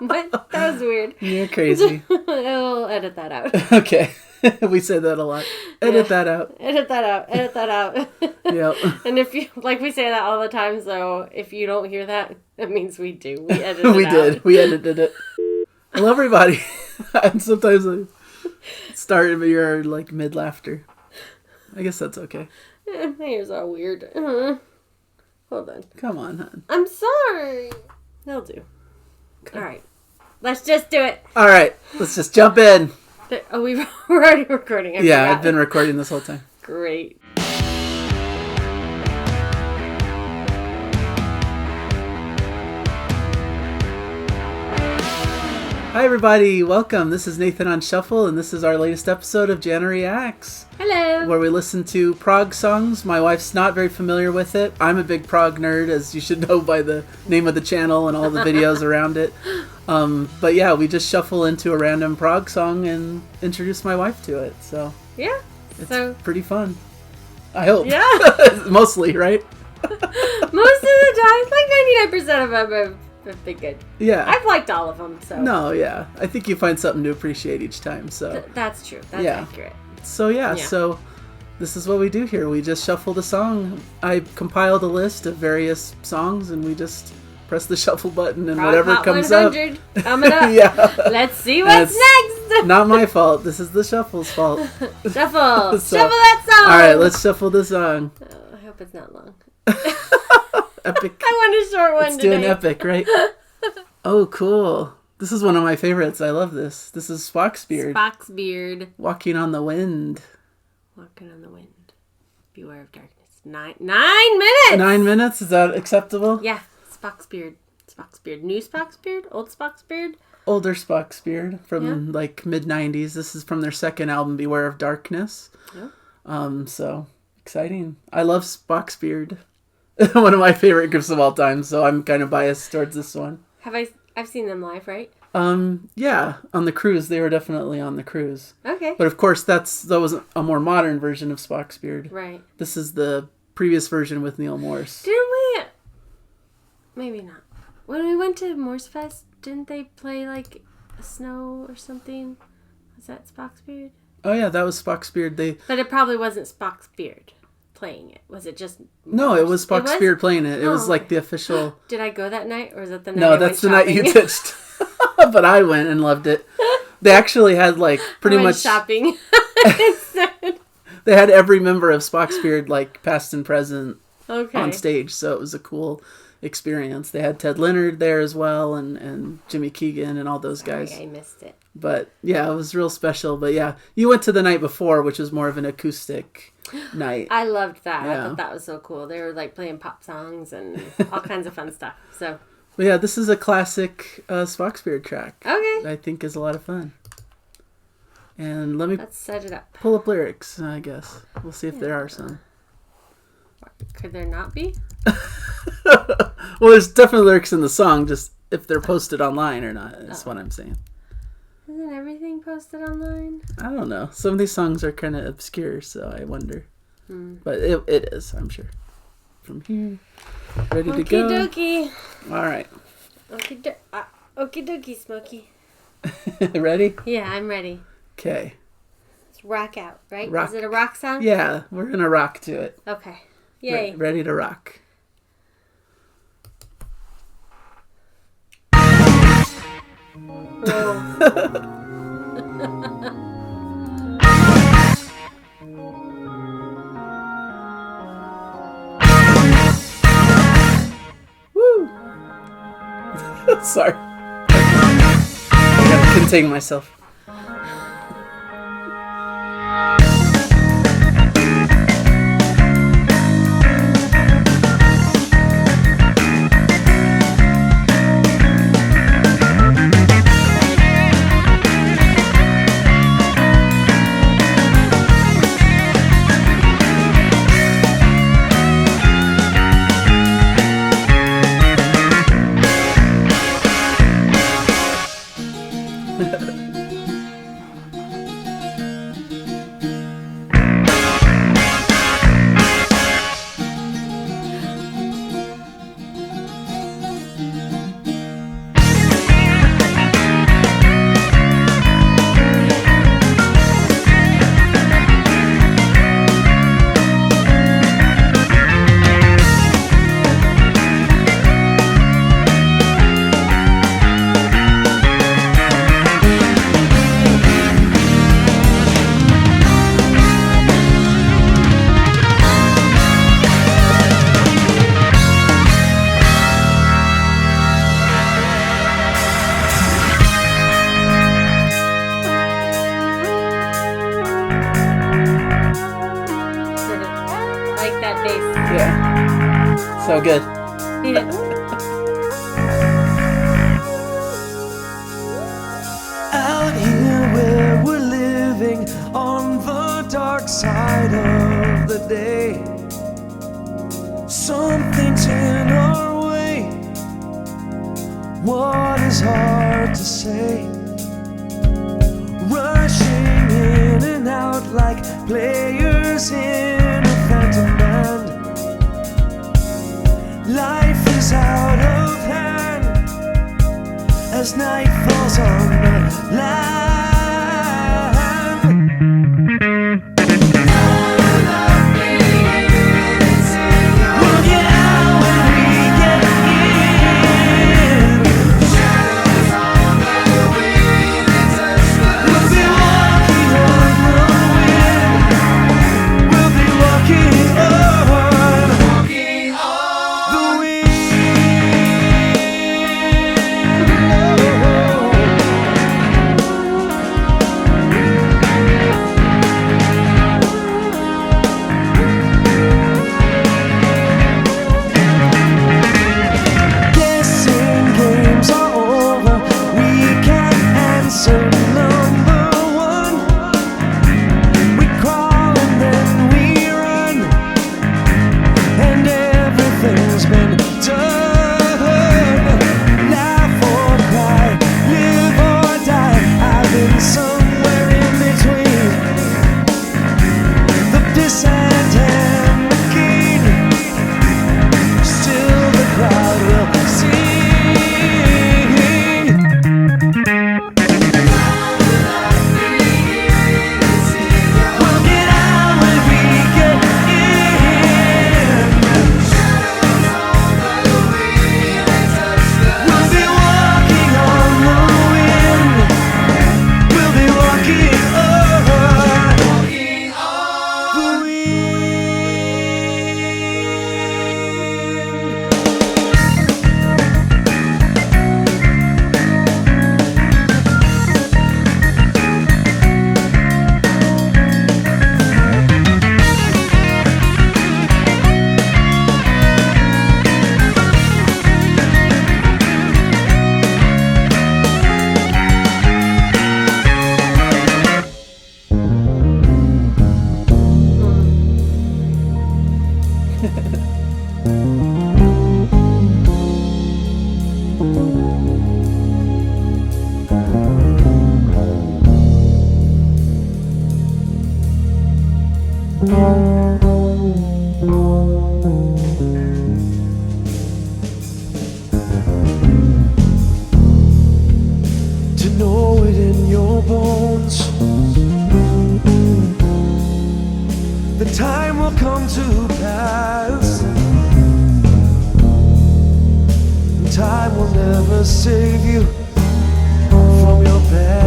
What? That was weird. You're crazy. I'll edit that out. Okay. We say that a lot. Edit that out. Edit that out. Edit that out. Yep. And if you, like we say that all the time, so if you don't hear that, that means we do. We edited it We out. did. We edited it. Hello, everybody. And sometimes I start you're like mid-laughter. I guess that's okay. My ears are weird. Hold on. Come on, hon. I'm sorry. They'll do. Okay. All right. Let's just do it. All right. Let's just jump in. Oh, we're already recording. Yeah, I've been recording this whole time. Great. Hi, everybody. Welcome. This is Nathan on Shuffle, and this is our latest episode of Jana Reacts. Hello. Where we listen to prog songs. My wife's not very familiar with it. I'm a big prog nerd, as you should know by the name of the channel and all the videos around it. But yeah, we just shuffle into a random prog song and introduce my wife to it. So yeah, it's pretty fun. I hope. Yeah. Mostly, right? Most of the time, like 99% of them have been good. Yeah. I've liked all of them, so. No, yeah. I think you find something to appreciate each time. So that's true. That's accurate. So yeah, so this is what we do here. We just shuffle the song. I compiled a list of various songs, and we just press the shuffle button, and whatever comes up. Coming up. Yeah. Let's see what's next. Not my fault. This is the shuffle's fault. Shuffle. So, shuffle that song. All right, let's shuffle the song. Oh, I hope it's not long. Epic. I want a short one Let's today. do an epic, right? Oh, cool. This is one of my favorites. I love this. This is Spock's Beard. Spock's Beard. Walking on the Wind. Walking on the Wind. Beware of darkness. 9 minutes! 9 minutes? Is that acceptable? Yeah. Spock's Beard. Spock's Beard. New Spock's Beard? Old Spock's Beard? Older Spock's Beard from like mid-90s. This is from their second album, Beware of Darkness. Yeah. So exciting. I love Spock's Beard. One of my favorite groups of all time, so I'm kind of biased towards this one. I've seen them live, right? Yeah, on the cruise. They were definitely on the cruise. Okay. But of course, that was a more modern version of Spock's Beard. Right. This is the previous version with Neil Morse. Didn't we? Maybe not. When we went to Morse Fest, didn't they play like snow or something? Was that Spock's Beard? Oh yeah, that was Spock's Beard. But it probably wasn't Spock's Beard playing it. Was it just... No, it was Spock's Beard playing it. It was like the official... Did I go that night, or was that the night No, that's the night you ditched. But I went and loved it. They actually had like pretty much... shopping instead. They had every member of Spock's Beard, like past and present, on stage. So it was a cool experience. They had Ted Leonard there as well, and Jimmy Keegan and all those guys. I missed it. But yeah, it was real special. But yeah, you went to the night before, which was more of an acoustic night. I loved that. Yeah. I thought that was so cool. They were like playing pop songs and all kinds of fun stuff. So. But yeah, this is a classic Spock's Beard track. Okay. I think is a lot of fun. And let's set it up. Pull up lyrics, I guess. We'll see if there are some. Could there not be? Well, there's definitely lyrics in the song, just if they're posted online or not, is what I'm saying. Isn't everything posted online? I don't know. Some of these songs are kind of obscure, so I wonder. But it is, I'm sure. From here, ready to go. Okie dokie. All right. Okie dokie, Smokey. Ready? Yeah, I'm ready. Okay. Let's rock out, right? Rock. Is it a rock song? Yeah, we're going to rock to it. Okay. Yay. Ready to rock. Woo! Sorry. I gotta contain myself. So good. Yeah. Out here where we're living on the dark side of the day, something's in our way. What is hard to say? Rushing in and out like players in a phantom band. Life is out of hand as night falls on the land. We'll get out when we get in. We'll be walking on the wind. We'll be walking on the wind. Guessing games are over. We can't answer number one. We crawl and then we run, and everything's been done. Laugh or cry, live or die. I've been somewhere in between the pissant and the king. Still the crowd will sing. We'll get out when we get in. We'll be walking on the wind. We'll be walking over the wind. To know it in your bones, the time will come to pass. Time will never save you from your past.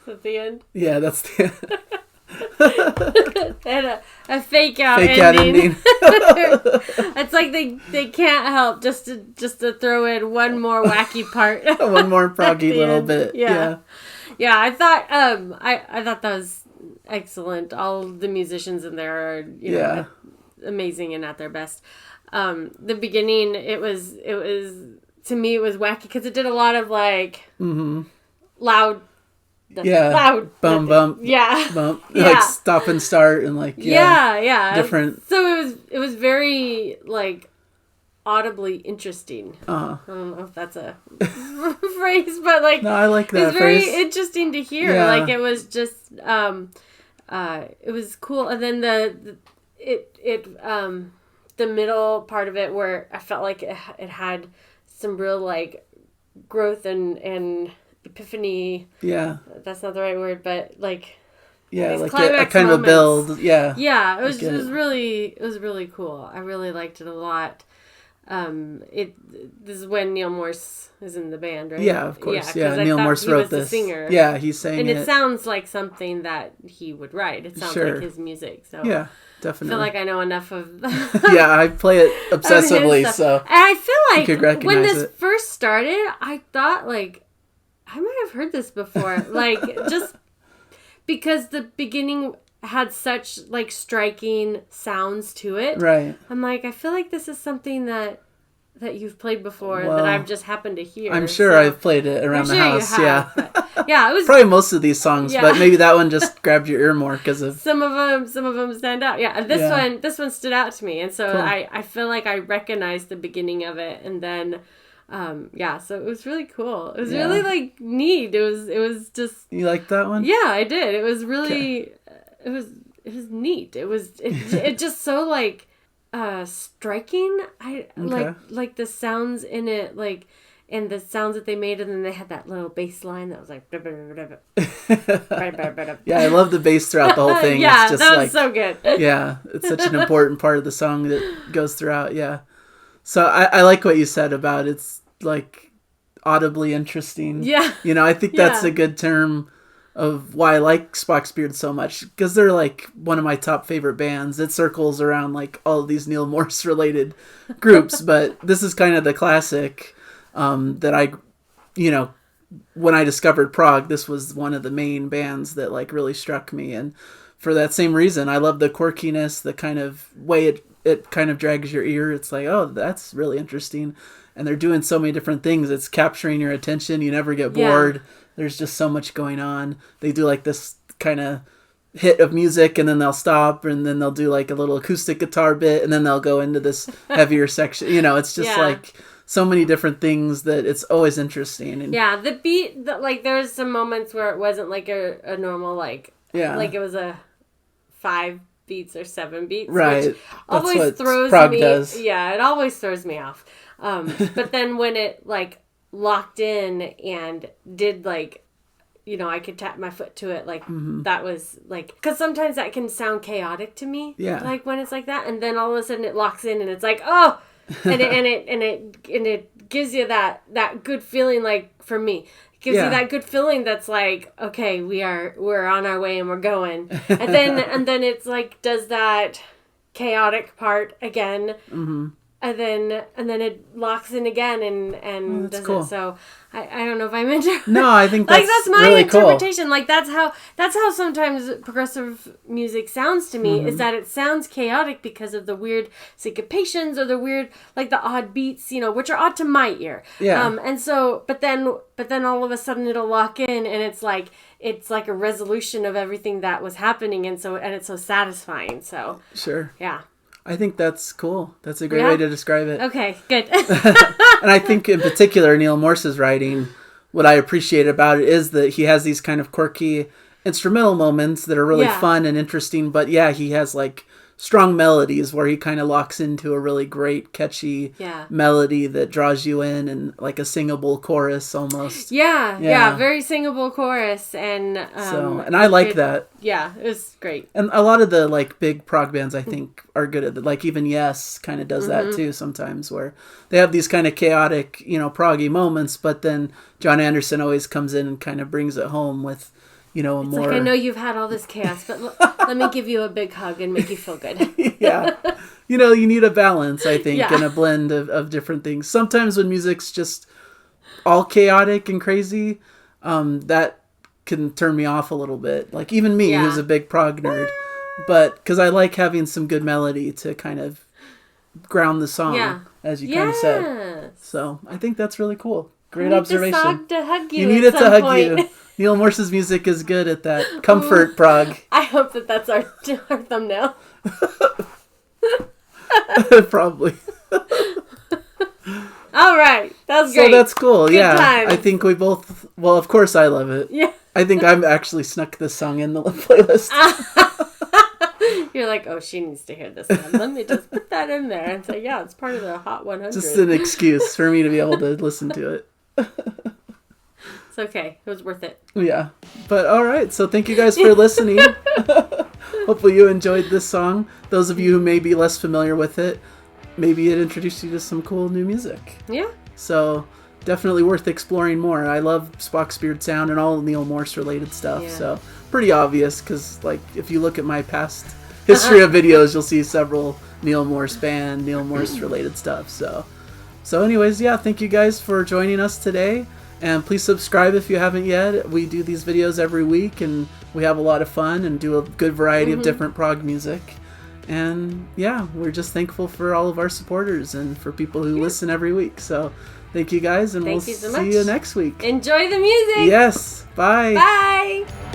At the end. Yeah, that's the And a fake out ending. It's like they can't help just to throw in one more wacky part. One more proggy little bit. Yeah. I thought I thought that was excellent. All the musicians in there are amazing and at their best. The beginning it was to me it was wacky because it did a lot of like loud. Loud. Bump. Bump. Like stop and start and like different. So it was very like audibly interesting. I don't know if that's a phrase, but like no, I like that. It's very interesting to hear. Yeah. Like it was just it was cool, and then the middle part of it where I felt like it had some real like growth and epiphany. Yeah, that's not the right word, but like like a kind of a build. Yeah, it was really cool. I really liked it a lot. This is when Neil Morse is in the band, right? Yeah, of course. Yeah, Neil Morse wrote this. The singer. Yeah, he sang and it sounds like something that he would write. It sounds like his music. So yeah, definitely. I feel like I know enough of. Yeah, I play it obsessively, so. And I feel like you could recognize when this first started, I thought like I might have heard this before, like just because the beginning had such like striking sounds to it. Right. I'm like, I feel like this is something that you've played before that I've just happened to hear. I'm sure I've played it around the house. Yeah, it was probably most of these songs, but maybe that one just grabbed your ear more because of some of them stand out. Yeah, this one stood out to me, and so cool. I feel like I recognized the beginning of it, and then. So it was really cool. It was really like neat. It was just. You liked that one? Yeah, I did. It was really, it was neat. It just so like, striking. Like the sounds in it, like, and the sounds that they made, and then they had that little bass line that was like. Yeah, I love the bass throughout the whole thing. Yeah, it's just that was so good. Yeah, it's such an important part of the song that goes throughout. Yeah. So I like what you said about it's like audibly interesting. Yeah. I think that's a good term of why I like Spock's Beard so much because they're like one of my top favorite bands. It circles around like all of these Neil Morse related groups, but this is kind of the classic that I, when I discovered prog, this was one of the main bands that like really struck me. And for that same reason, I love the quirkiness, the kind of way it kind of drags your ear. It's like, oh, that's really interesting. And they're doing so many different things. It's capturing your attention. You never get bored. There's just so much going on. They do like this kind of hit of music and then they'll stop and then they'll do like a little acoustic guitar bit and then they'll go into this heavier section. It's just like so many different things that it's always interesting. And the beat, like there's some moments where it wasn't like a normal like it was a 5 beats or 7 beats, right? Which always throws me. Does. Yeah, it always throws me off. But then when it like locked in and did like, I could tap my foot to it, like that was like, because sometimes that can sound chaotic to me. Yeah. Like when it's like that, and then all of a sudden it locks in and it's like, oh, and it gives you that good feeling. Like for me. Gives you that good feeling that's like, okay, we're on our way and we're going. And then it's like does that chaotic part again. And then it locks in again and does cool. It. So I don't know if I meant to. No, I think that's like that's my really interpretation. Cool. Like that's how sometimes progressive music sounds to me. Is that it sounds chaotic because of the weird syncopations or the weird like the odd beats, which are odd to my ear. Yeah. And so but then all of a sudden it'll lock in and it's like a resolution of everything that was happening and it's so satisfying. So sure. Yeah. I think that's cool. That's a great way to describe it. Okay, good. And I think in particular, Neil Morse's writing, what I appreciate about it is that he has these kind of quirky instrumental moments that are really fun and interesting. But he has like strong melodies where he kind of locks into a really great, catchy melody that draws you in, and like a singable chorus almost. Yeah, very singable chorus, and and I like that. Yeah, it was great. And a lot of the like big prog bands I think are good at that. Like even Yes kind of does that too sometimes, where they have these kind of chaotic, proggy moments, but then John Anderson always comes in and kind of brings it home with, a more... like, I know you've had all this chaos, but let me give you a big hug and make you feel good. Yeah. You need a balance, I think, and a blend of different things. Sometimes when music's just all chaotic and crazy, that can turn me off a little bit. Like even me, who's a big prog nerd. But because I like having some good melody to kind of ground the song, as you kind of said. So I think that's really cool. Great observation. You need a song to hug you. You need it to hug you. Neil Morse's music is good at that. Comfort prog. I hope that's our thumbnail. Probably. All right. That was great. So that's cool. Good times. I think we both... Well, of course I love it. Yeah. I think I've actually snuck this song in the playlist. You're like, oh, she needs to hear this one. Let me just put that in there and say, yeah, it's part of the Hot 100. Just an excuse for me to be able to listen to it. It's okay. It was worth it. Yeah. But all right. So thank you guys for listening. Hopefully you enjoyed this song. Those of you who may be less familiar with it, maybe it introduced you to some cool new music. Yeah. So definitely worth exploring more. I love Spock's Beard Sound and all Neil Morse related stuff. Yeah. So pretty obvious because like if you look at my past history of videos, you'll see several Neil Morse band, Neil Morse related stuff. So anyways, thank you guys for joining us today. And please subscribe if you haven't yet. We do these videos every week, and we have a lot of fun and do a good variety of different prog music. And we're just thankful for all of our supporters and for people who listen every week. So thank you guys, and we'll see you next week. Enjoy the music. Yes. Bye. Bye.